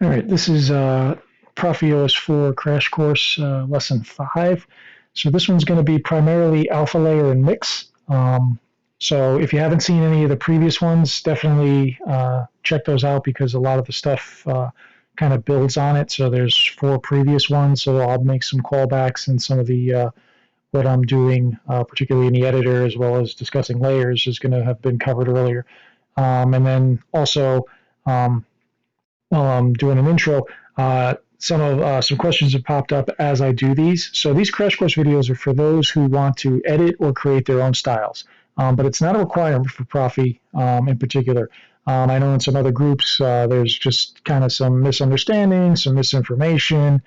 All right, this is ProffieOS4 crash course lesson 5. So this one's going to be primarily alpha layer and mix. So if you haven't seen any of the previous ones, definitely check those out because a lot of the stuff kind of builds on it. So there's 4 previous ones, so I'll make some callbacks and some of the what I'm doing, particularly in the editor, as well as discussing layers, is going to have been covered earlier. And then also, while I'm doing an intro, some questions have popped up as I do these. So these crash course videos are for those who want to edit or create their own styles, but it's not a requirement for Proffie in particular. I know in some other groups there's just kind of some misunderstanding, some misinformation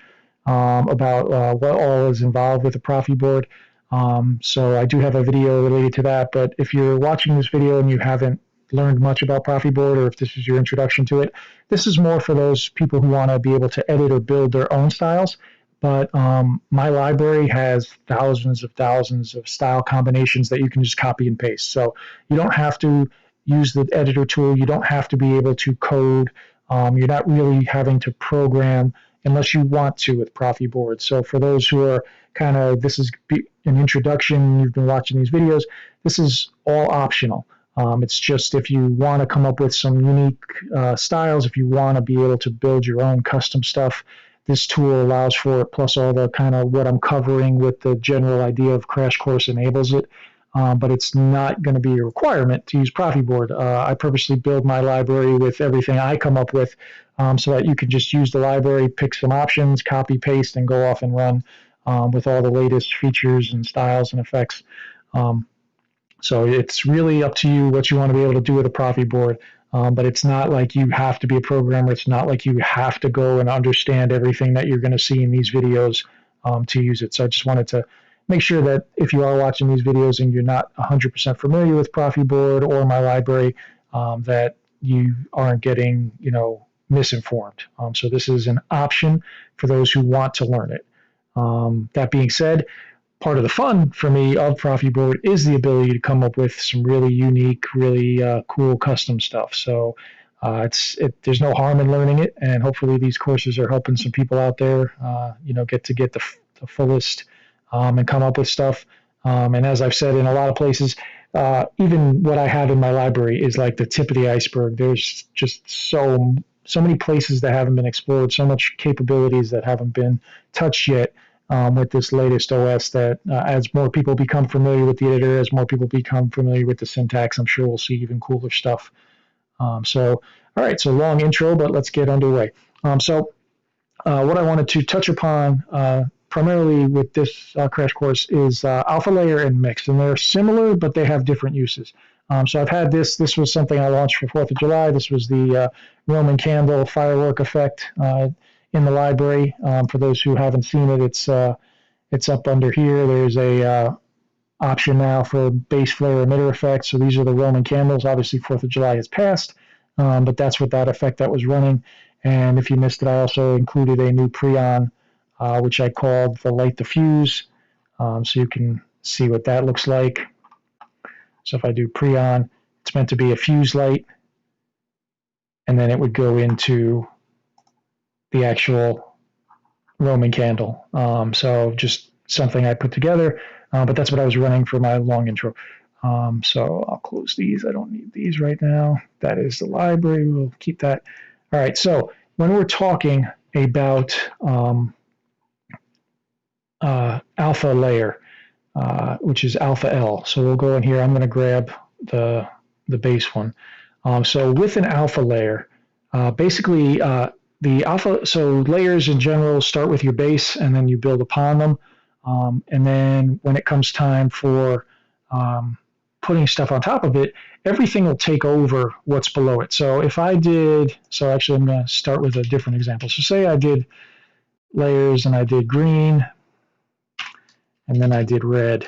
about what all is involved with the Proffie board. So I do have a video related to that, but if you're watching this video and you haven't learned much about Proffie board, or if this is your introduction to it, this is more for those people who want to be able to edit or build their own styles. But my library has thousands of style combinations that you can just copy and paste. So you don't have to use the editor tool. You don't have to be able to code. You're not really having to program unless you want to with Proffie board. So for those who are kind of, this is an introduction, you've been watching these videos, this is all optional. It's just if you want to come up with some unique styles, if you want to be able to build your own custom stuff, this tool allows for it, plus all the kind of what I'm covering with the general idea of Crash Course enables it. But it's not going to be a requirement to use Proffie board. I purposely build my library with everything I come up with so that you can just use the library, pick some options, copy, paste, and go off and run with all the latest features and styles and effects. So it's really up to you what you want to be able to do with a Proffie board. But it's not like you have to be a programmer. It's not like you have to go and understand everything that you're going to see in these videos to use it. So I just wanted to make sure that if you are watching these videos and you're not 100% familiar with Proffie board or my library, that you aren't getting, misinformed. So this is an option for those who want to learn it. That being said, part of the fun for me of Proffie board is the ability to come up with some really unique, really cool custom stuff. So there's no harm in learning it, and hopefully these courses are helping some people out there, get the fullest and come up with stuff. And as I've said in a lot of places, even what I have in my library is like the tip of the iceberg. There's just so many places that haven't been explored, so much capabilities that haven't been touched yet. With this latest OS, that as more people become familiar with the editor, as more people become familiar with the syntax, I'm sure we'll see even cooler stuff. All right, so long intro, but let's get underway. What I wanted to touch upon primarily with this crash course is alpha layer and mix, and they're similar, but they have different uses. So I've had this was something I launched for 4th of July. This was the Roman candle firework effect in the library. For those who haven't seen it, it's up under here. There's a option now for base flare emitter effect. So these are the Roman candles. Obviously 4th of July has passed, but that's what that effect that was running. And if you missed it, I also included a new Preon, which I called the light the fuse. So you can see what that looks like. So if I do Preon, it's meant to be a fuse light, and then it would go into the actual Roman candle. So just something I put together, but that's what I was running for my long intro. So I'll close these. I don't need these right now. That is the library. We'll keep that. All right. So when we're talking about alpha layer, which is AlphaL. So we'll go in here. I'm going to grab the base one. So with an alpha layer, basically the alpha, so layers in general start with your base and then you build upon them. And then when it comes time for putting stuff on top of it, everything will take over what's below it. So if I did, so actually I'm going to start with a different example. So say I did layers and I did green and then I did red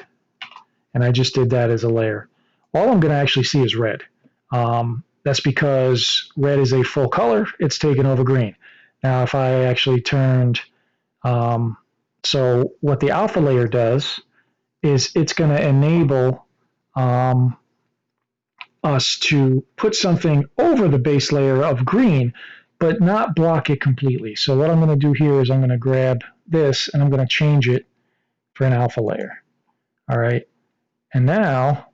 and I just did that as a layer. All I'm going to actually see is red. That's because red is a full color. It's taken over green. Now, if I actually turned, so what the alpha layer does is it's going to enable us to put something over the base layer of green but not block it completely. So what I'm going to do here is I'm going to grab this and I'm going to change it for an alpha layer. All right. And now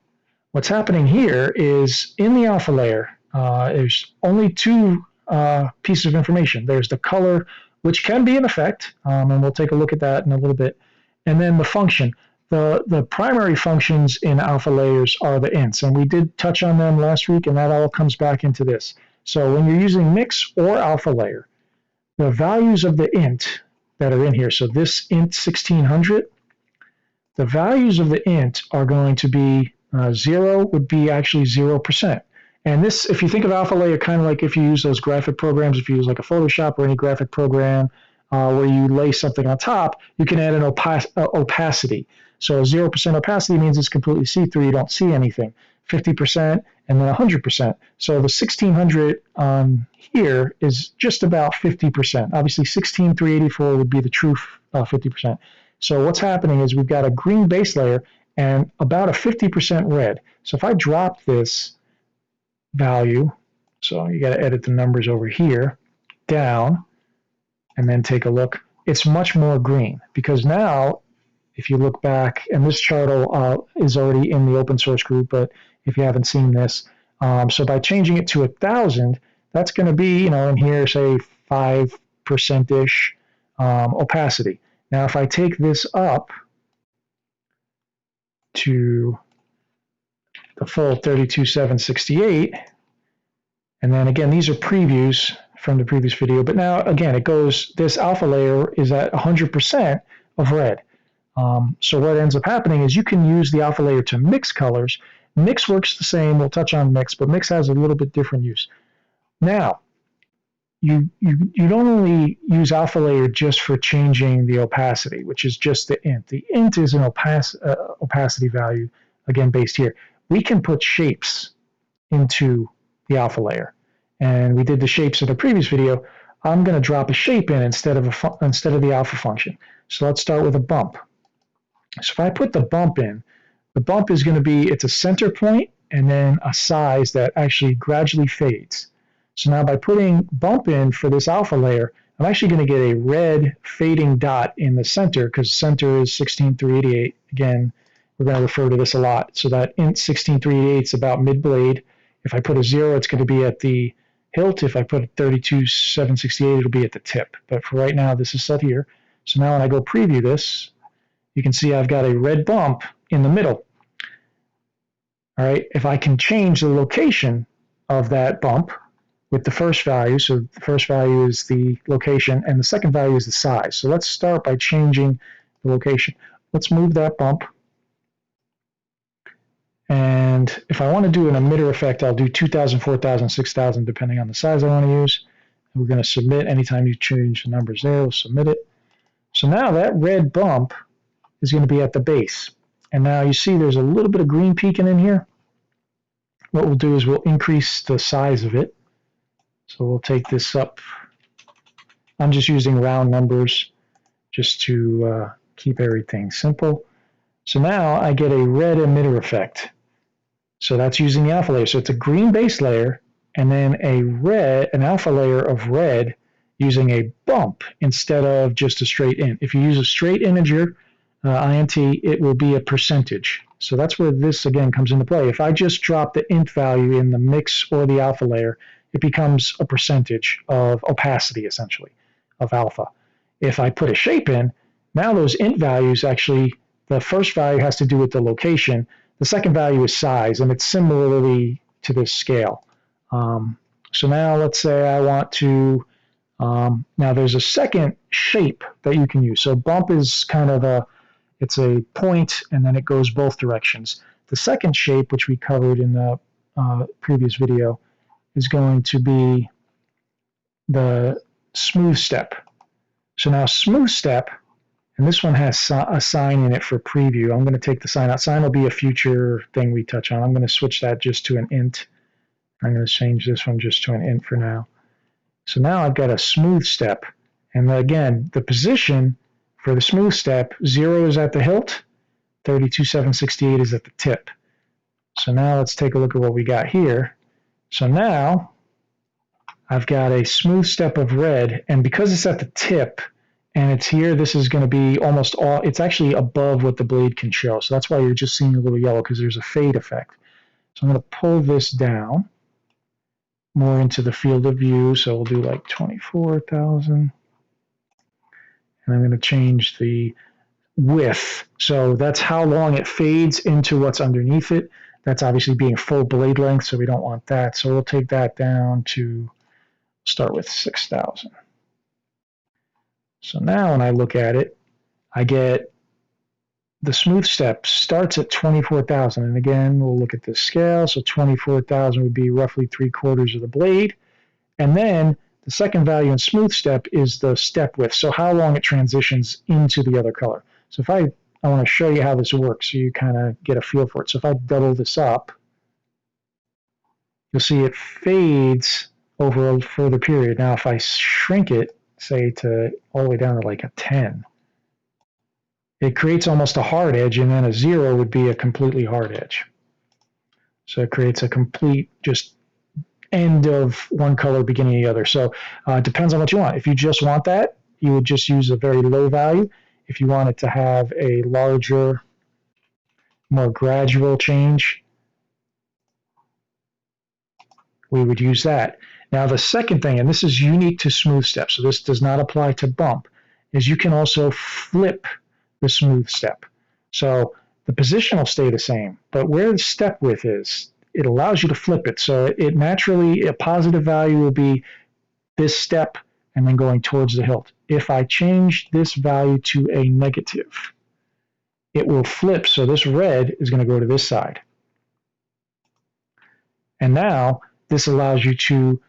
what's happening here is in the alpha layer, there's only two pieces of information. There's the color, which can be an effect, and we'll take a look at that in a little bit, and then the function. The primary functions in alpha layers are the ints, and we did touch on them last week, and that all comes back into this. So when you're using mix or alpha layer, the values of the int that are in here, so this int 1600, the values of the int are going to be 0 would be actually 0%. And this, if you think of alpha layer, kind of like if you use those graphic programs, if you use like a Photoshop or any graphic program where you lay something on top, you can add an opacity. So 0% opacity means it's completely see-through, you don't see anything. 50% and then 100%. So the 1600 on here is just about 50%. Obviously 16384 would be the true 50%. So what's happening is we've got a green base layer and about a 50% red. So if I drop this value, so you got to edit the numbers over here, down, and then take a look, it's much more green because now, if you look back, and this chart is already in the open source group, but if you haven't seen this, so by changing it to 1,000, that's going to be, in here, say 5%-ish opacity. Now, if I take this up to the full 32,768, and then again, these are previews from the previous video, but now, again, it goes, this alpha layer is at 100% of red. So what ends up happening is you can use the alpha layer to mix colors. Mix works the same. We'll touch on mix, but mix has a little bit different use. Now, you don't only use alpha layer just for changing the opacity, which is just the int. The int is an opacity value, again, based here. We can put shapes into the alpha layer. And we did the shapes in the previous video. I'm going to drop a shape in instead of the alpha function. So let's start with a bump. So if I put the bump in, the bump is going to be, it's a center point and then a size that actually gradually fades. So now by putting bump in for this alpha layer, I'm actually going to get a red fading dot in the center because center is 16388. Again, we're going to refer to this a lot. So that int 16388 is about mid-blade. If I put a 0, it's going to be at the hilt. If I put a 32,768, it'll be at the tip. But for right now, this is set here. So now when I go preview this, you can see I've got a red bump in the middle. All right, if I can change the location of that bump with the first value, so the first value is the location and the second value is the size. So let's start by changing the location. Let's move that bump. And if I want to do an emitter effect, I'll do 2,000, 4,000, 6,000, depending on the size I want to use. And we're going to submit anytime you change the numbers there, we'll submit it. So now that red bump is going to be at the base. And now you see there's a little bit of green peeking in here. What we'll do is we'll increase the size of it. So we'll take this up. I'm just using round numbers just to keep everything simple. So now I get a red emitter effect. So that's using the alpha layer. So it's a green base layer and then an alpha layer of red using a bump instead of just a straight int. If you use a straight integer, int, it will be a percentage. So that's where this, again, comes into play. If I just drop the int value in the mix or the alpha layer, it becomes a percentage of opacity, essentially, of alpha. If I put a shape in, now those int values actually, the first value has to do with the location. The second value is size, and it's similarly to this scale. So now let's say I want to, now there's a second shape that you can use. So bump is kind of it's a point, and then it goes both directions. The second shape, which we covered in the previous video, is going to be the smooth step. So now smooth step, and this one has a Sine in it for preview. I'm going to take the Sine out. Sine will be a future thing we touch on. I'm going to switch that just to an int. I'm going to change this one just to an int for now. So now I've got a smooth step. And again, the position for the smooth step, 0 is at the hilt, 32,768 is at the tip. So now let's take a look at what we got here. So now I've got a smooth step of red, and because it's at the tip and it's here, this is going to be almost all, it's actually above what the blade can show. So that's why you're just seeing a little yellow, because there's a fade effect. So I'm going to pull this down more into the field of view. So we'll do like 24,000. And I'm going to change the width. So that's how long it fades into what's underneath it. That's obviously being full blade length, so we don't want that. So we'll take that down to start with 6,000. So now when I look at it, I get the smooth step starts at 24,000. And again, we'll look at this scale. So 24,000 would be roughly 3/4 of the blade. And then the second value in smooth step is the step width. So how long it transitions into the other color. So if I want to show you how this works so you kind of get a feel for it. So if I double this up, you'll see it fades over a further period. Now if I shrink it, say to all the way down to like a 10, it creates almost a hard edge, and then a 0 would be a completely hard edge. So it creates a complete just end of one color, beginning of the other. So it depends on what you want. If you just want that, you would just use a very low value. If you want it to have a larger, more gradual change, we would use that. Now the second thing, and this is unique to smooth step, so this does not apply to bump, is you can also flip the smooth step. So the position will stay the same, but where the step width is, it allows you to flip it. So it naturally, a positive value will be this step and then going towards the hilt. If I change this value to a negative, it will flip. So this red is going to go to this side. And now this allows you to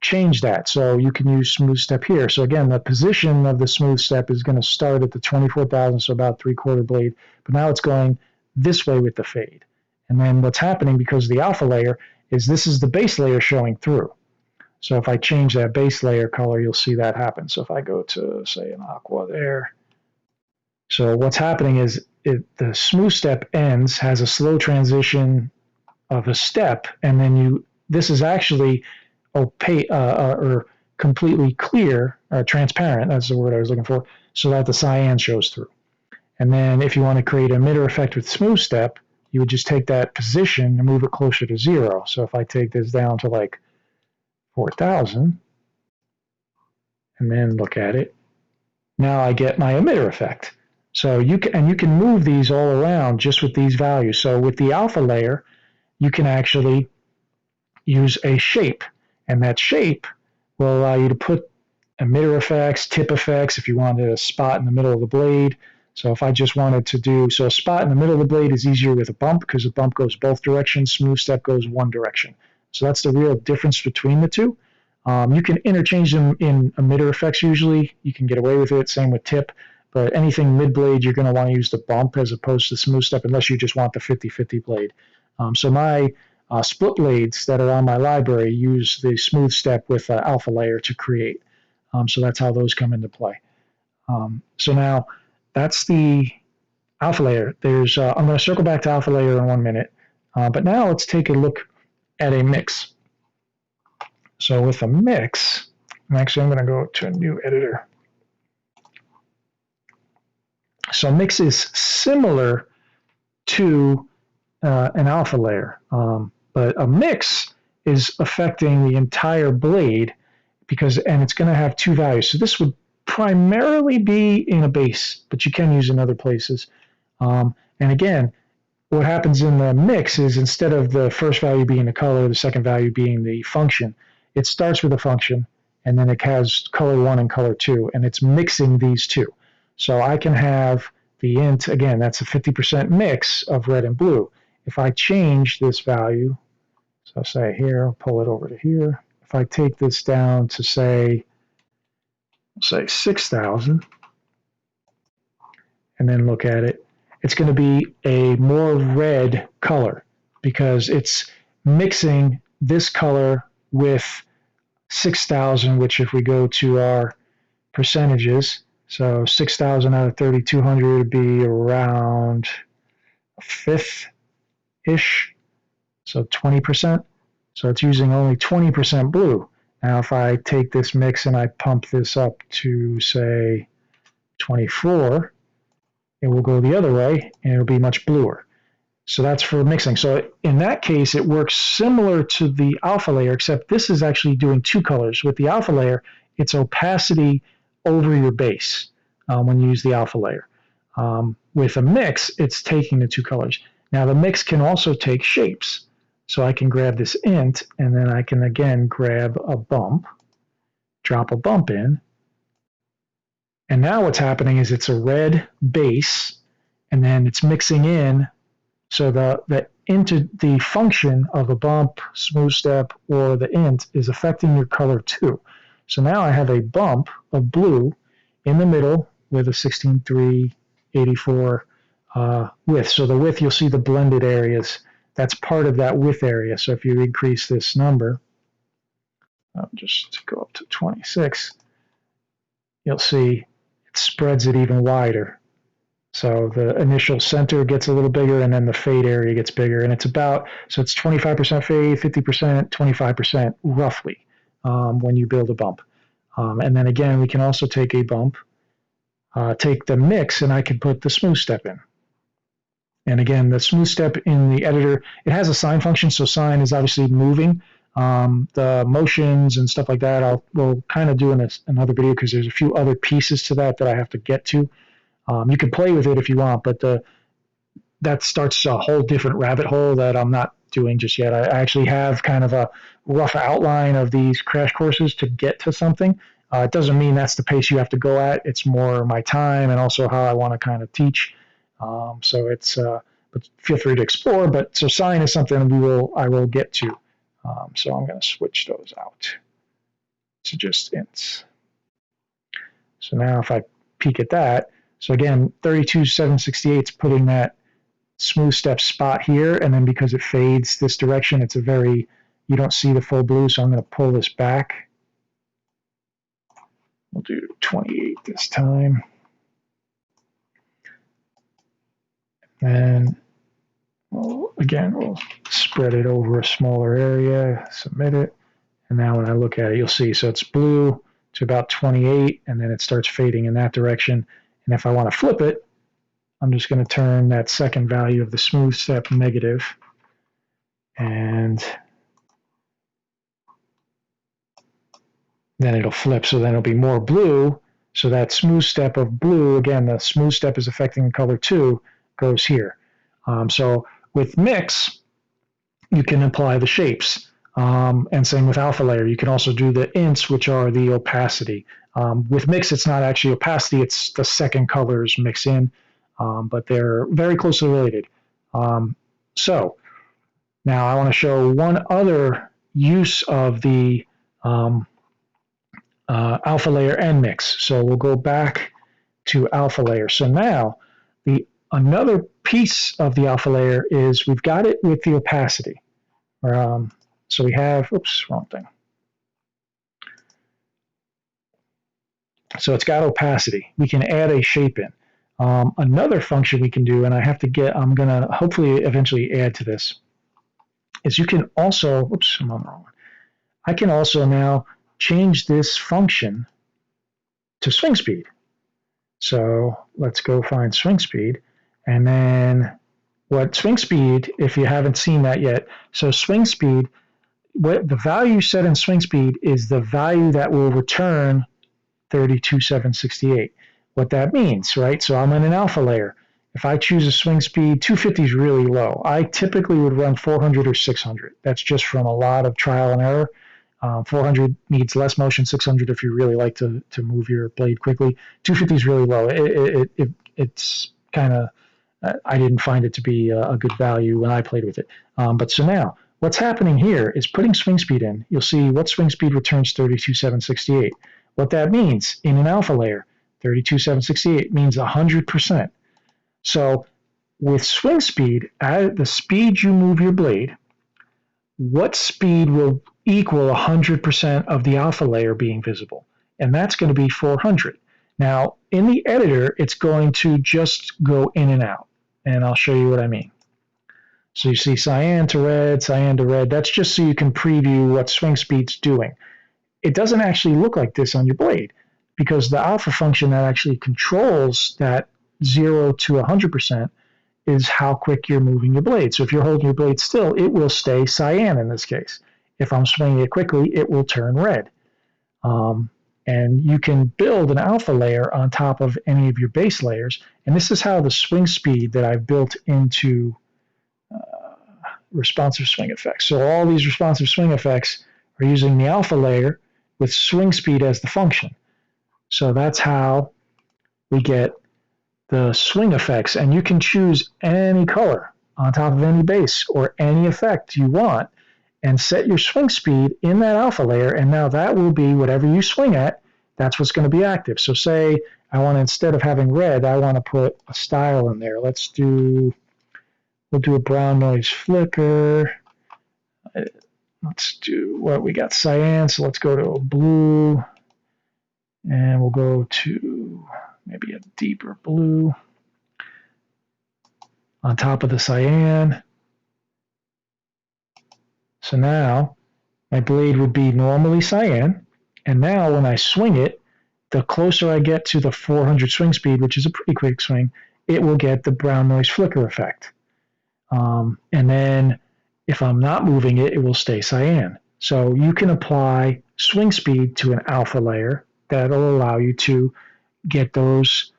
change that. So you can use smooth step here. So again, the position of the smooth step is going to start at the 24,000, so about 3/4 blade. But now it's going this way with the fade. And then what's happening because of the alpha layer is this is the base layer showing through. So if I change that base layer color, you'll see that happen. So if I go to, say, an aqua there. So what's happening is the smooth step ends, has a slow transition of a step, and then this is actually opaque or completely clear, or transparent, that's the word I was looking for, so that the cyan shows through. And then if you want to create an emitter effect with smooth step, you would just take that position and move it closer to 0. So if I take this down to like 4,000 and then look at it, now I get my emitter effect. So you can move these all around just with these values. So with the alpha layer, you can actually use a shape, and that shape will allow you to put emitter effects, tip effects, if you wanted a spot in the middle of the blade. So if I just wanted to do, so a spot in the middle of the blade is easier with a bump because a bump goes both directions, smooth step goes one direction. So that's the real difference between the two. You can interchange them in emitter effects usually. You can get away with it, same with tip. But anything mid-blade, you're going to want to use the bump as opposed to smooth step unless you just want the 50-50 blade. So my split blades that are on my library use the smooth step with alpha layer to create. So that's how those come into play. So now that's the alpha layer. There's I'm going to circle back to alpha layer in 1 minute. But now let's take a look at a mix. So with a mix, actually I'm going to go to a new editor. So mix is similar to an alpha layer, but a mix is affecting the entire blade and it's going to have two values. So this would primarily be in a base, but you can use in other places. And again, what happens in the mix is instead of the first value being the color, the second value being the function, it starts with a function, and then it has color 1 and color 2, and it's mixing these two. So I can have the int, again, that's a 50% mix of red and blue. If I change this value, so I'll say here, I'll pull it over to here. If I take this down to say 6,000, and then look at it, it's going to be a more red color because it's mixing this color with 6,000, which if we go to our percentages, so 6,000 out of 3,200 would be around a fifth-ish, so 20%. So it's using only 20% blue. Now, if I take this mix and I pump this up to, say, 24, it will go the other way, and it'll be much bluer. So that's for mixing. So in that case, it works similar to the alpha layer, except this is actually doing two colors. With the alpha layer, it's opacity over your base when you use the alpha layer. With a mix, it's taking the two colors. Now the mix can also take shapes. So I can grab this int, and then I can again grab a bump, drop a bump in, and now what's happening is it's a red base, and then it's mixing in. So the function of a bump, smooth step, or the int is affecting your color too. So now I have a bump of blue in the middle with a 16:3:84 width. So the width, you'll see the blended areas. That's part of that width area. So if you increase this number, I'll just go up to 26, you'll see it spreads it even wider. So the initial center gets a little bigger, and then the fade area gets bigger. And it's about, so it's 25% fade, 50%, 25% roughly when you build a bump. And then again, we can also take a bump, take the mix, and I can put the smooth step in. And again, the smooth step in the editor, it has a sine function, so sine is obviously moving. The motions and stuff like that, we'll kind of do in another video because there's a few other pieces to that I have to get to. You can play with it if you want, but that starts a whole different rabbit hole that I'm not doing just yet. I actually have kind of a rough outline of these crash courses to get to something. It doesn't mean that's the pace you have to go at. It's more my time and also how I want to kind of teach. So it's, but feel free to explore. But so sine is something I will get to. So I'm going to switch those out to just ints. So now if I peek at that, so again, 32,768 is putting that smooth step spot here, and then because it fades this direction, it's you don't see the full blue, so I'm going to pull this back. We'll do 28 this time. And again, we'll spread it over a smaller area, submit it, and now when I look at it, you'll see, so it's blue to about 28, and then it starts fading in that direction. And if I want to flip it, I'm just going to turn that second value of the smooth step negative, and then it'll flip, so then it'll be more blue. So that smooth step of blue, again, the smooth step is affecting the color too, goes here. So with mix, you can apply the shapes. And same with alpha layer. You can also do the ints, which are the opacity. With mix, it's not actually opacity, it's the second colors mix in, but they're very closely related. So now I want to show one other use of the alpha layer and mix. So we'll go back to alpha layer. So now another piece of the alpha layer is we've got it with the opacity. So we have, oops, wrong thing. So it's got opacity. We can add a shape in. Another function we can do, and I'm going to hopefully eventually add to this, is you can also, oops, I'm on the wrong one. I can also now change this function to swing speed. So let's go find swing speed. And then what swing speed, if you haven't seen that yet, so swing speed, what the value set in swing speed is the value that will return 32,768. What that means, right? So I'm in an alpha layer. If I choose a swing speed, 250 is really low. I typically would run 400 or 600. That's just from a lot of trial and error. 400 needs less motion, 600 if you really like to move your blade quickly. 250 is really low. It's kind of, I didn't find it to be a good value when I played with it. But so now, what's happening here is putting swing speed in. You'll see what swing speed returns 32,768. What that means in an alpha layer, 32,768 means 100%. So with swing speed, at the speed you move your blade, what speed will equal 100% of the alpha layer being visible? And that's going to be 400. Now, in the editor, it's going to just go in and out. And I'll show you what I mean. So you see cyan to red, cyan to red. That's just so you can preview what swing speed's doing. it doesn't actually look like this on your blade, because the alpha function that actually controls that 0 to 100% is how quick you're moving your blade. So if you're holding your blade still, it will stay cyan in this case. If I'm swinging it quickly, it will turn red. And you can build an alpha layer on top of any of your base layers. And this is how the swing speed that I've built into responsive swing effects. So all these responsive swing effects are using the alpha layer with swing speed as the function. So that's how we get the swing effects. And you can choose any color on top of any base or any effect you want and set your swing speed in that alpha layer, and now that will be whatever you swing at, that's what's going to be active. So say I want to, instead of having red, I want to put a style in there. We'll do a brown noise flicker. Let's do what we got, cyan, so let's go to a blue, and we'll go to maybe a deeper blue on top of the cyan. So now my blade would be normally cyan, and now when I swing it, the closer I get to the 400 swing speed, which is a pretty quick swing, it will get the brown noise flicker effect. And then if I'm not moving it, it will stay cyan. So you can apply swing speed to an alpha layer that will allow you to get those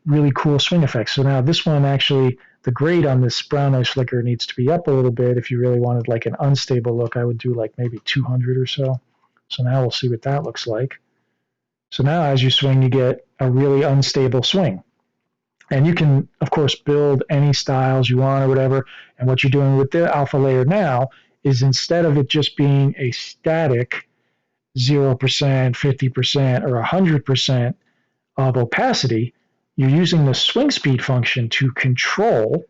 really cool swing effects. So now this one actually, the grade on this brown noise flicker needs to be up a little bit. If you really wanted like an unstable look, I would do like maybe 200 or so. So now we'll see what that looks like. So now as you swing, you get a really unstable swing. And you can, of course, build any styles you want or whatever. And what you're doing with the alpha layer now is, instead of it just being a static 0%, 50%, or 100% of opacity, you're using the swing speed function to control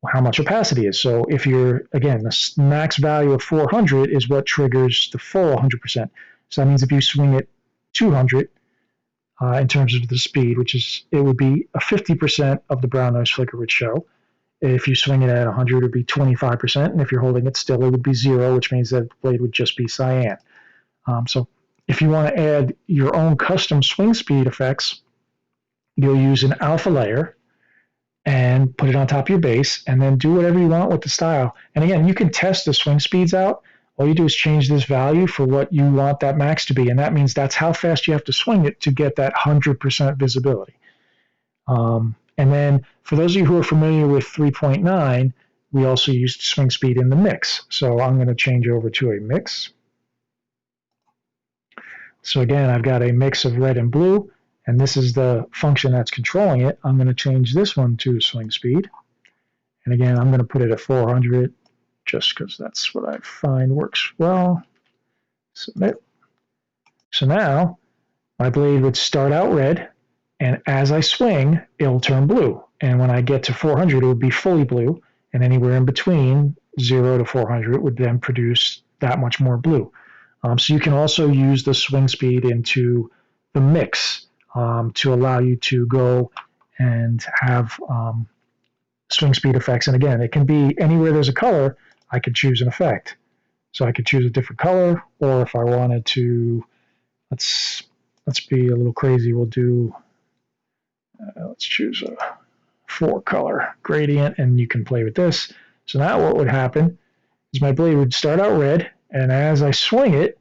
how much opacity is. So if you're, again, the max value of 400 is what triggers the full 100%. So that means if you swing it 200 in terms of the speed, which is, it would be a 50% of the brown noise flicker would show. If you swing it at 100, it would be 25%. And if you're holding it still, it would be 0, which means that the blade would just be cyan. So if you want to add your own custom swing speed effects, you'll use an alpha layer and put it on top of your base, and then do whatever you want with the style. And again, you can test the swing speeds out. All you do is change this value for what you want that max to be, and that means that's how fast you have to swing it to get that 100% visibility. And then for those of you who are familiar with 3.9, we also used swing speed in the mix. So I'm going to change over to a mix. So again, I've got a mix of red and blue, and this is the function that's controlling it. I'm going to change this one to swing speed. And again, I'm going to put it at 400 just because that's what I find works well. Submit. So now my blade would start out red, and as I swing, it'll turn blue. And when I get to 400, it would be fully blue, and anywhere in between 0 to 400 would then produce that much more blue. So you can also use the swing speed into the mix to allow you to go and have swing speed effects. And again, it can be anywhere there's a color, I could choose an effect. So I could choose a different color, or if I wanted to, let's be a little crazy, we'll do, let's choose a 4-color gradient, and you can play with this. So now what would happen is my blade would start out red, and as I swing it,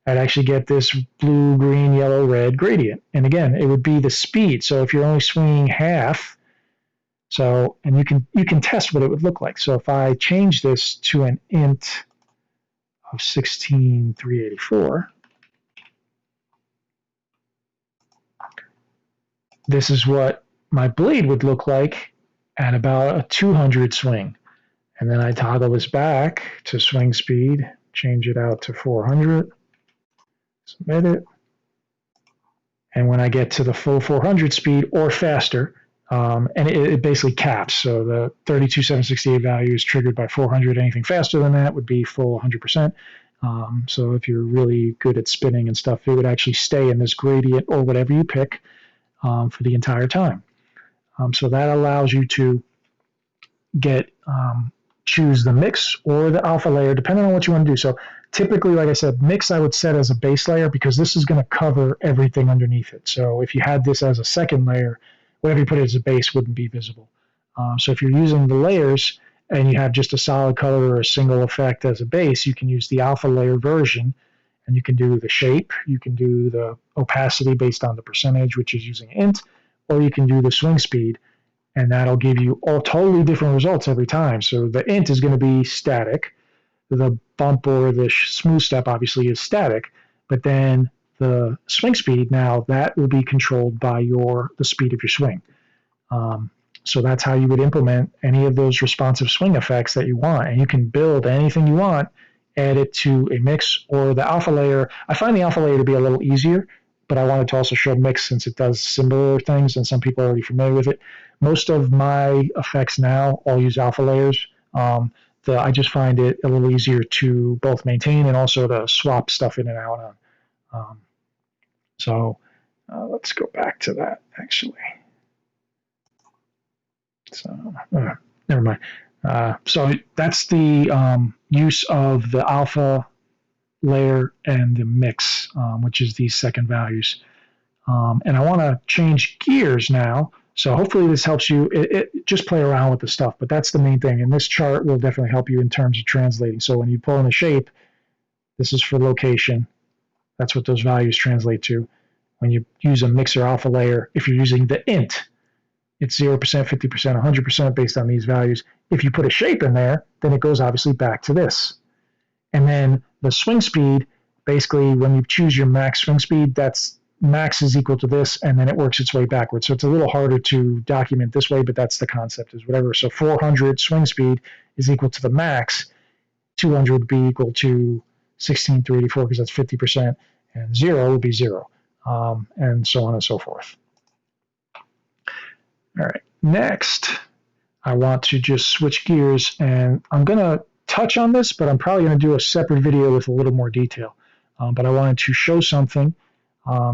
I'd actually get this blue, green, yellow, red gradient. And again, it would be the speed. So if you're only swinging half, so, and you can test what it would look like. So if I change this to an int of 16,384, this is what my blade would look like at about a 200 swing. And then I toggle this back to swing speed, change it out to 400, submit it. And when I get to the full 400 speed or faster, and it basically caps. So the 32,768 value is triggered by 400. Anything faster than that would be full 100%. So if you're really good at spinning and stuff, it would actually stay in this gradient or whatever you pick for the entire time. So that allows you to get choose the mix or the alpha layer, depending on what you want to do. So typically, like I said, mix I would set as a base layer because this is going to cover everything underneath it. So if you had this as a second layer, whatever you put it as a base wouldn't be visible. So if you're using the layers and you have just a solid color or a single effect as a base, you can use the alpha layer version, and you can do the shape, you can do the opacity based on the percentage, which is using int, or you can do the swing speed, and that'll give you all totally different results every time. So the int is going to be static. The bump or the smooth step obviously is static, but then the swing speed, now that will be controlled by the speed of your swing. So that's how you would implement any of those responsive swing effects that you want. And you can build anything you want, add it to a mix or the alpha layer. I find the alpha layer to be a little easier, but I wanted to also show mix since it does similar things and some people are already familiar with it. Most of my effects now all use alpha layers. I just find it a little easier to both maintain and also to swap stuff in and out on. Let's go back to that actually. So never mind. So that's the use of the alpha layer and the mix, which is these second values. And I want to change gears now. So hopefully this helps you just play around with the stuff, but that's the main thing. And this chart will definitely help you in terms of translating. So when you pull in a shape, this is for location. That's what those values translate to. When you use a mix or alpha layer, if you're using the int, it's 0%, 50%, 100% based on these values. If you put a shape in there, then it goes obviously back to this. And then the swing speed, basically when you choose your max swing speed, that's max is equal to this, and then it works its way backwards. So it's a little harder to document this way, but that's the concept is whatever. So 400 swing speed is equal to the max. 200 would be equal to 16,384 because that's 50%, and 0 would be 0, and so on and so forth. All right, next, I want to just switch gears, and I'm going to touch on this, but I'm probably going to do a separate video with a little more detail. But I wanted to show something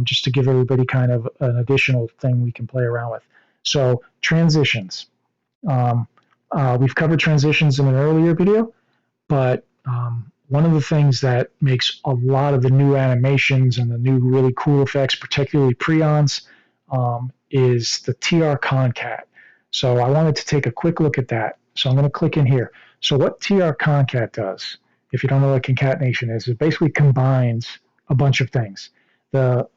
just to give everybody kind of an additional thing we can play around with. So transitions. We've covered transitions in an earlier video, but one of the things that makes a lot of the new animations and the new really cool effects, particularly Preons, is the TrConcat. So I wanted to take a quick look at that. So I'm going to click in here. So what TrConcat does, if you don't know what concatenation is, it basically combines a bunch of things. The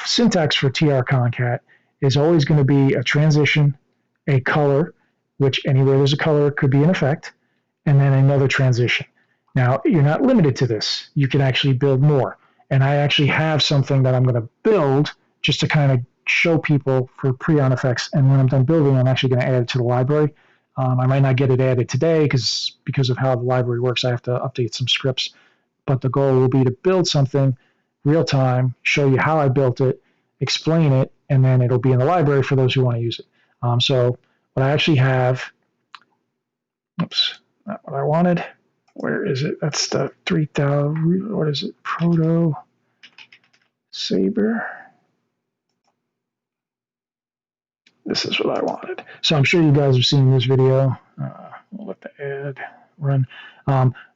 syntax for TrConcat is always going to be a transition, a color, which anywhere there's a color could be an effect, and then another transition. Now, you're not limited to this. You can actually build more. And I actually have something that I'm going to build just to kind of show people for Preon effects. And when I'm done building, I'm actually going to add it to the library. I might not get it added today because of how the library works. I have to update some scripts. But the goal will be to build something real time, show you how I built it, explain it, and then it'll be in the library for those who want to use it. So what I actually have, oops, not what I wanted. Where is it? That's the 3000, what is it? Proto Saber. This is what I wanted. So I'm sure you guys have seen this video. We'll let the ad run.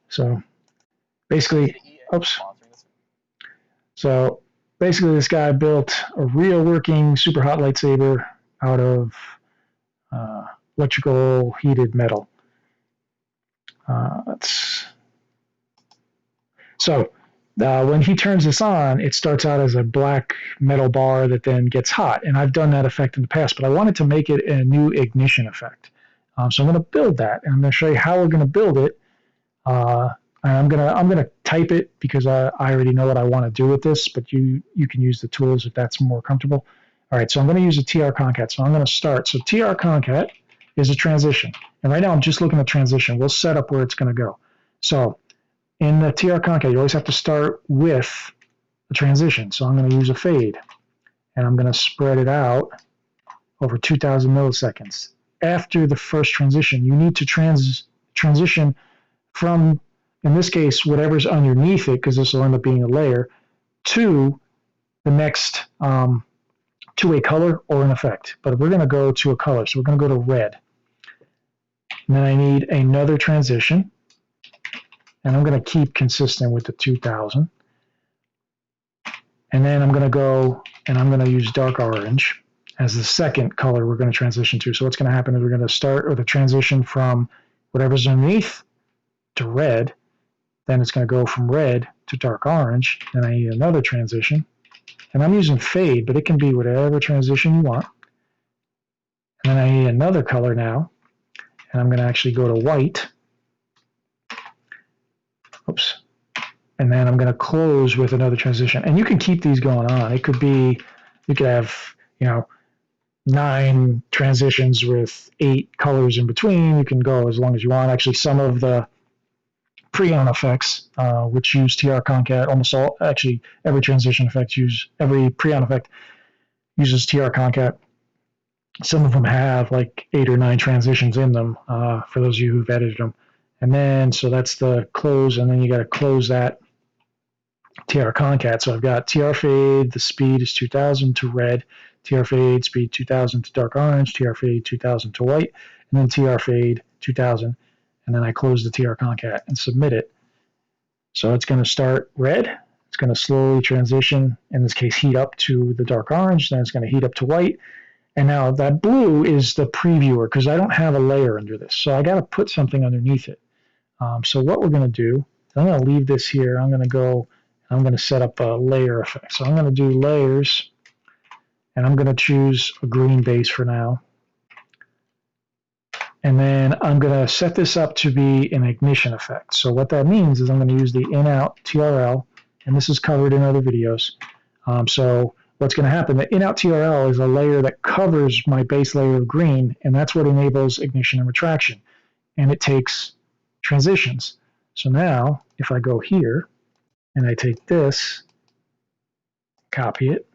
So basically, oops. So basically this guy built a real working super hot lightsaber out of electrical heated metal. When he turns this on, it starts out as a black metal bar that then gets hot. And I've done that effect in the past, but I wanted to make it a new ignition effect. So I'm going to build that, and I'm going to show you how we're going to build it. And I'm going to type it because I already know what I want to do with this, but you can use the tools if that's more comfortable. All right, so I'm going to use a TrConcat. So I'm going to start. So TrConcat is a transition. And right now I'm just looking at transition. We'll set up where it's going to go. So in the TrConcat, you always have to start with a transition. So I'm going to use a fade, and I'm going to spread it out over 2,000 milliseconds. After the first transition, you need to transition from, in this case, whatever's underneath it, because this will end up being a layer, to the next, to a color or an effect. But we're going to go to a color, so we're going to go to red. And then I need another transition. And I'm going to keep consistent with the 2000. And then I'm going to go and I'm going to use dark orange as the second color we're going to transition to. So what's going to happen is we're going to start with a transition from whatever's underneath to red. Then it's going to go from red to dark orange. Then I need another transition. And I'm using fade, but it can be whatever transition you want. And then I need another color now. And I'm going to actually go to white. Oops. And then I'm going to close with another transition. And you can keep these going on. It could be, you could have, 9 transitions with 8 colors in between. You can go as long as you want. Actually, some of the Preon effects, which use TrConcat, almost all, actually every transition effect every Preon effect uses TrConcat. Some of them have like 8 or 9 transitions in them, for those of you who've edited them. And then, so that's the close, and then you got to close that TrConcat. So I've got TR fade, the speed is 2000 to red, TR fade, speed 2000 to dark orange, TR fade 2000 to white, and then TR fade 2000. And then I close the TrConcat and submit it. So it's going to start red. It's going to slowly transition, in this case, heat up to the dark orange. Then it's going to heat up to white. And now that blue is the previewer because I don't have a layer under this. So I got to put something underneath it. So what we're going to do, I'm going to leave this here. I'm going to go, I'm going to set up a layer effect. So I'm going to do layers, and I'm going to choose a green base for now. And then I'm going to set this up to be an ignition effect. So what that means is I'm going to use the in-out TRL, and this is covered in other videos. So what's going to happen, the in-out TRL is a layer that covers my base layer of green, and that's what enables ignition and retraction. And it takes transitions. So now, if I go here, and I take this, copy it,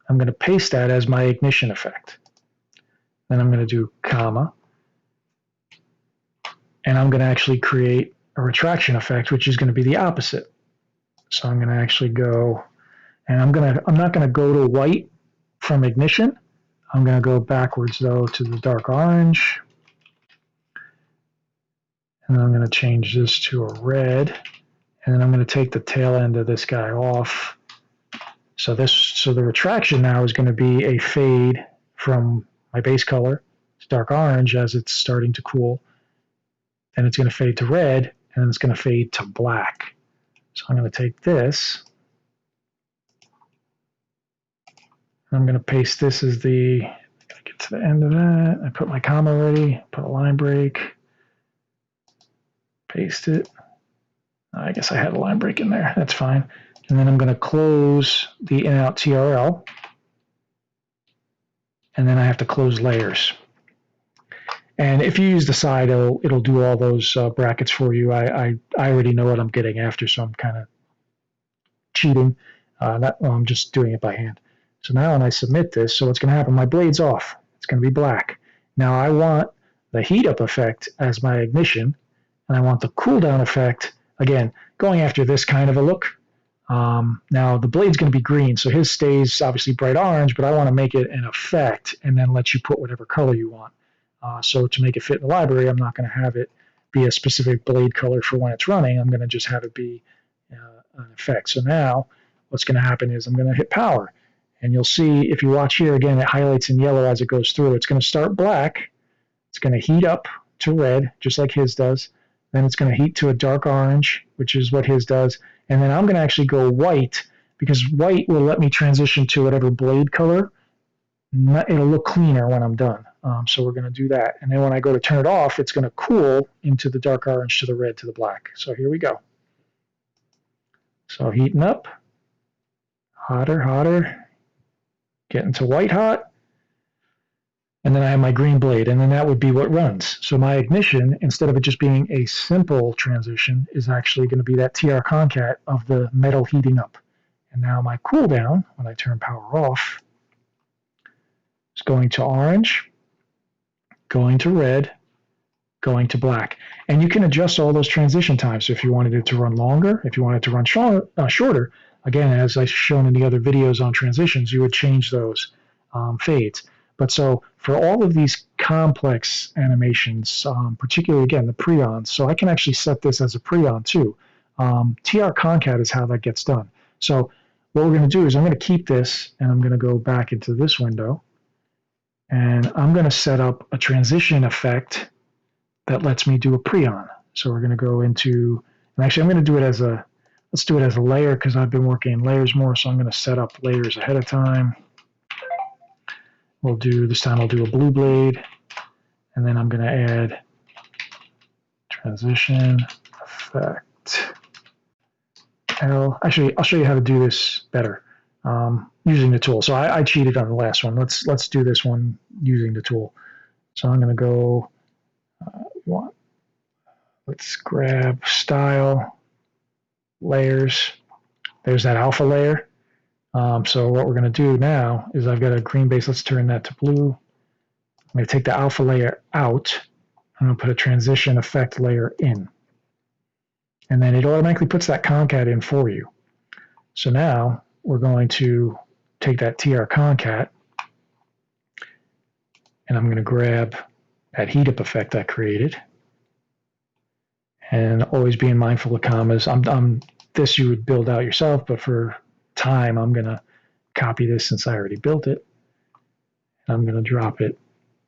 I'm going to paste that as my ignition effect. Then I'm going to do comma, and I'm going to actually create a retraction effect, which is going to be the opposite. So I'm going to actually go, and I'm not going to go to white from ignition. I'm going to go backwards though to the dark orange, and I'm going to change this to a red, and then I'm going to take the tail end of this guy off. So the retraction now is going to be a fade from my base color. It's dark orange as it's starting to cool. Then it's going to fade to red, and then it's going to fade to black. So I'm going to take this, and I'm going to paste this as the, get to the end of that. I put my comma ready, put a line break, paste it. I guess I had a line break in there. That's fine. And then I'm going to close the in-out TRL. And then I have to close layers. And if you use the side, it'll do all those brackets for you. I already know what I'm getting after, so I'm kind of cheating. I'm just doing it by hand. So now when I submit this, so what's going to happen? My blade's off. It's going to be black. Now I want the heat up effect as my ignition, and I want the cool down effect, again, going after this kind of a look. Now the blade's going to be green, so his stays obviously bright orange, but I want to make it an effect and then let you put whatever color you want. So to make it fit in the library, I'm not going to have it be a specific blade color for when it's running. I'm going to just have it be an effect. So now what's going to happen is I'm going to hit power, and you'll see if you watch here again, it highlights in yellow as it goes through. It's going to start black. It's going to heat up to red, just like his does. Then it's going to heat to a dark orange, which is what his does. And then I'm going to actually go white, because white will let me transition to whatever blade color. It'll look cleaner when I'm done. So we're going to do that. And then when I go to turn it off, it's going to cool into the dark orange to the red to the black. So here we go. So heating up, hotter, hotter, getting to white hot. And then I have my green blade, and then that would be what runs. So my ignition, instead of it just being a simple transition, is actually going to be that TrConcat of the metal heating up. And now my cooldown, when I turn power off, is going to orange, going to red, going to black. And you can adjust all those transition times. So if you wanted it to run longer, if you wanted to run shorter, again, as I've shown in the other videos on transitions, you would change those fades. But so for all of these complex animations, particularly again the Preons, so I can actually set this as a Preon too. TrConcat is how that gets done. So what we're going to do is I'm going to keep this, and I'm going to go back into this window, and I'm going to set up a transition effect that lets me do a Preon. So we're going to go into, and actually I'm going to do it as a, let's do it as a layer because I've been working in layers more, so I'm going to set up layers ahead of time. We'll do, this time I'll do a blue blade, and then I'm going to add transition effect L. Actually, I'll show you how to do this better using the tool. So I cheated on the last one. Let's do this one using the tool. So I'm going to go, let's grab style, layers. There's that alpha layer. So what we're going to do now is I've got a green base. Let's turn that to blue. I'm going to take the alpha layer out. I'm going to put a transition effect layer in. And then it automatically puts that concat in for you. So now we're going to take that TrConcat, and I'm going to grab that heat up effect I created. And always being mindful of commas. This you would build out yourself, but for time, I'm going to copy this since I already built it. I'm going to drop it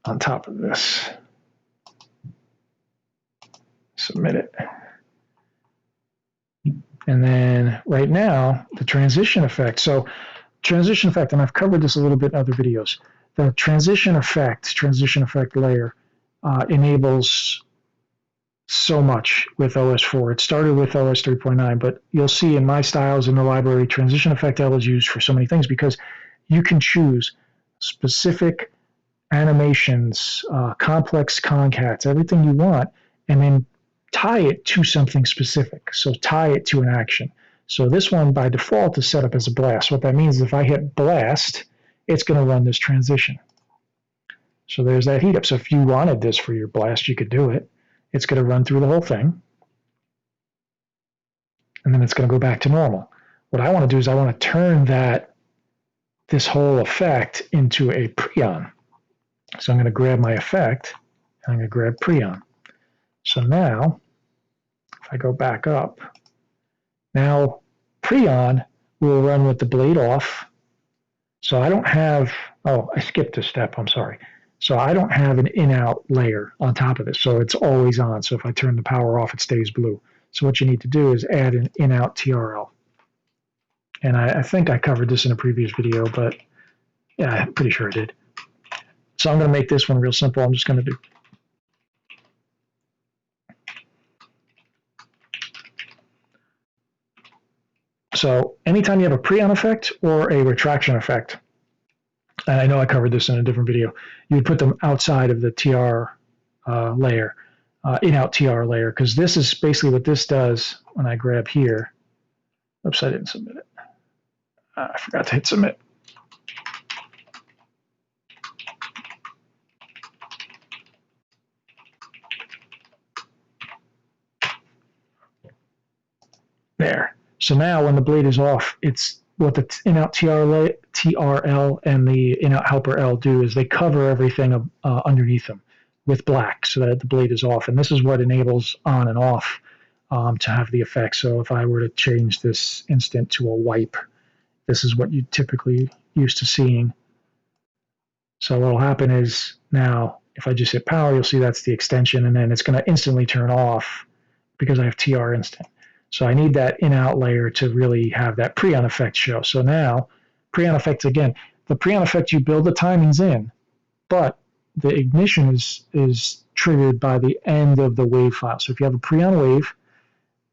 on top of this. Submit it. And then right now, the transition effect. So transition effect, and I've covered this a little bit in other videos. The transition effect layer enables so much with OS4. It started with OS 3.9, but you'll see in my styles in the library, transition effect L is used for so many things because you can choose specific animations, complex concats, everything you want, and then tie it to something specific. So tie it to an action. So this one by default is set up as a blast. What that means is if I hit blast, it's going to run this transition. So there's that heat up. So if you wanted this for your blast, you could do it. It's going to run through the whole thing. And then it's going to go back to normal. What I want to do is I want to turn this whole effect into a Preon. So I'm going to grab my effect, and I'm going to grab Preon. So now, if I go back up, now Preon will run with the blade off. So I don't have, oh, I skipped a step, I'm sorry. So I don't have an in-out layer on top of this, so it's always on. So if I turn the power off, it stays blue. So what you need to do is add an in-out TRL. And I think I covered this in a previous video, but yeah, I'm pretty sure I did. So I'm going to make this one real simple. I'm just going to do so anytime you have a Preon effect or a retraction effect, and I know I covered this in a different video, you would put them outside of the TR layer, in-out TR layer, because this is basically what this does when I grab here. Oops, I didn't submit it. I forgot to hit submit. There. So now when the blade is off, it's what the in-out TRL and the in-out helper L do is they cover everything underneath them with black so that the blade is off. And this is what enables on and off to have the effect. So if I were to change this instant to a wipe, this is what you typically used to seeing. So what will happen is now if I just hit power, you'll see that's the extension, and then it's going to instantly turn off because I have TR instant. So I need that in-out layer to really have that Preon effect show. So now, Preon effect again, the Preon effect, you build the timings in, but the ignition is triggered by the end of the wave file. So if you have a Preon wave,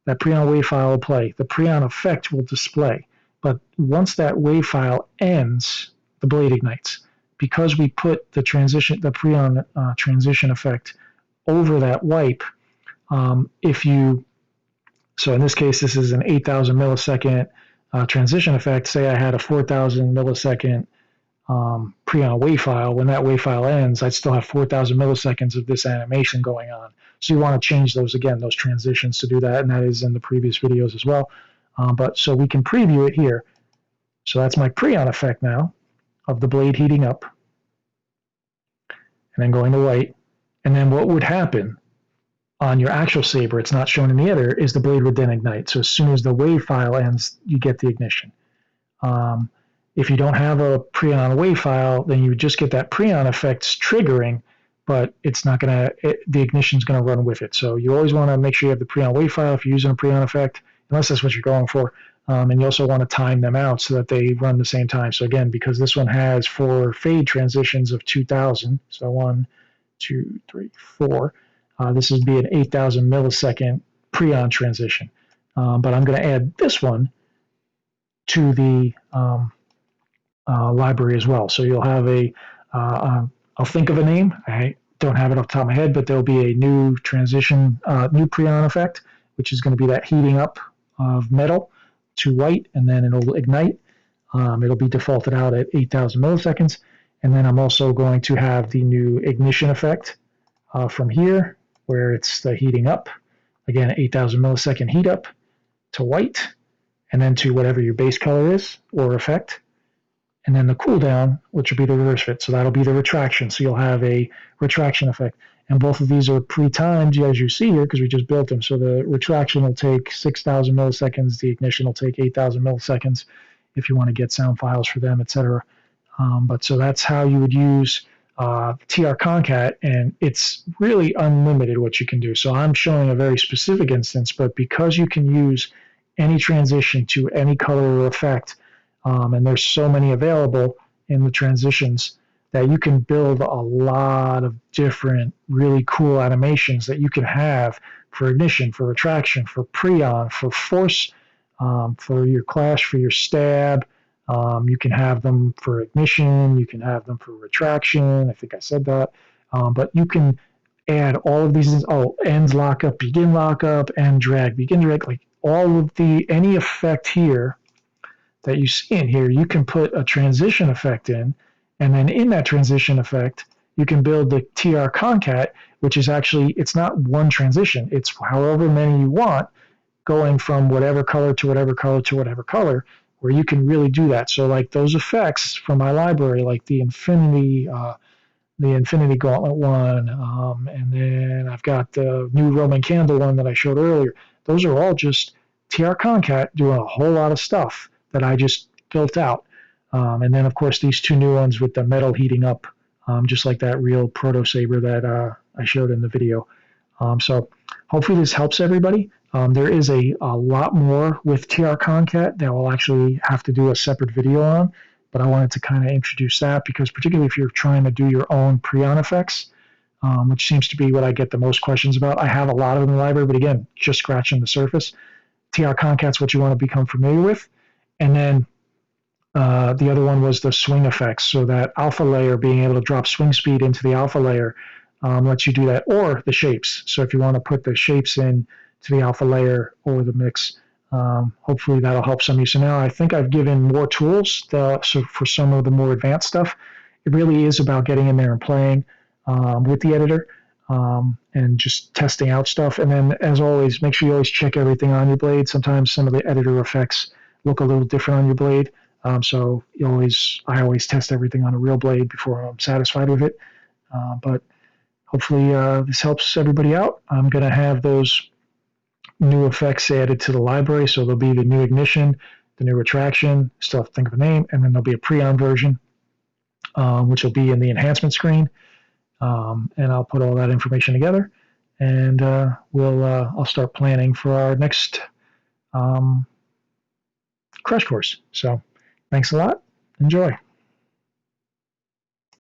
that Preon wave file will play. The Preon effect will display. But once that wave file ends, the blade ignites. Because we put the Preon transition effect over that wipe, so in this case, this is an 8,000 millisecond transition effect. Say I had a 4,000 millisecond Preon wave file. When that wave file ends, I'd still have 4,000 milliseconds of this animation going on. So you want to change those again, those transitions to do that, and that is in the previous videos as well. But so we can preview it here. So that's my Preon effect now of the blade heating up. and then going to white. And then what would happen on your actual saber, it's not shown in the editor, is the blade would then ignite. So as soon as the wave file ends, you get the ignition. If you don't have a Preon wave file, then you would just get that Preon effect triggering, but it's not going to, the ignition is going to run with it. So you always want to make sure you have the Preon wave file if you're using a Preon effect, unless that's what you're going for. And you also want to time them out so that they run the same time. So again, because this one has 4 fade transitions of 2000, so 1, 2, 3, 4, this would be an 8,000 millisecond Preon transition. But I'm going to add this one to the library as well. So you'll have I'll think of a name. I don't have it off the top of my head, but there'll be a new transition, new Preon effect, which is going to be that heating up of metal to white, and then it'll ignite. It'll be defaulted out at 8,000 milliseconds. And then I'm also going to have the new ignition effect from here, where it's the heating up. Again, 8,000 millisecond heat up to white, and then to whatever your base color is or effect. And then the cooldown, which will be the reverse fit. So that'll be the retraction. So you'll have a retraction effect. And both of these are pre-timed, as you see here, because we just built them. So the retraction will take 6,000 milliseconds. The ignition will take 8,000 milliseconds if you want to get sound files for them, etc. But so that's how you would use TrConcat, and it's really unlimited what you can do. So I'm showing a very specific instance, but because you can use any transition to any color or effect, and there's so many available in the transitions, that you can build a lot of different really cool animations that you can have for ignition, for retraction, for Preon, for force, for your clash, for your stab. You can have them for ignition. You can have them for retraction. I think I said that. But you can add all of these. Ends lockup, begin lockup, end drag, begin drag. Like all of any effect here that you see in here, you can put a transition effect in, and then in that transition effect, you can build the TrConcat, which is actually, it's not one transition. It's however many you want, going from whatever color to whatever color to whatever color, where you can really do that. So like those effects from my library, like the Infinity Gauntlet one, and then I've got the new Roman Candle one that I showed earlier. Those are all just TrConcat doing a whole lot of stuff that I just built out. And then, of course, these 2 new ones with the metal heating up, just like that real proto saber that I showed in the video. So hopefully this helps everybody. There is a lot more with TrConcat that we'll actually have to do a separate video on, but I wanted to kind of introduce that because particularly if you're trying to do your own Preon effects, which seems to be what I get the most questions about. I have a lot of them in the library, but again, just scratching the surface. TrConcat's what you want to become familiar with. And then the other one was the swing effects. So that alpha layer, being able to drop swing speed into the alpha layer lets you do that, or the shapes. So if you want to put the shapes in to the alpha layer or the mix, hopefully that'll help some of you. So now I think I've given more tools so for some of the more advanced stuff. It really is about getting in there and playing with the editor and just testing out stuff. And then, as always, make sure you always check everything on your blade. Sometimes some of the editor effects look a little different on your blade. So I always test everything on a real blade before I'm satisfied with it. But hopefully this helps everybody out. I'm going to have those new effects added to the library. So there'll be the new ignition, the new retraction, still have to think of a name, and then there'll be a Preon version, which will be in the enhancement screen. And I'll put all that information together, and I'll start planning for our next crash course. So thanks a lot. Enjoy.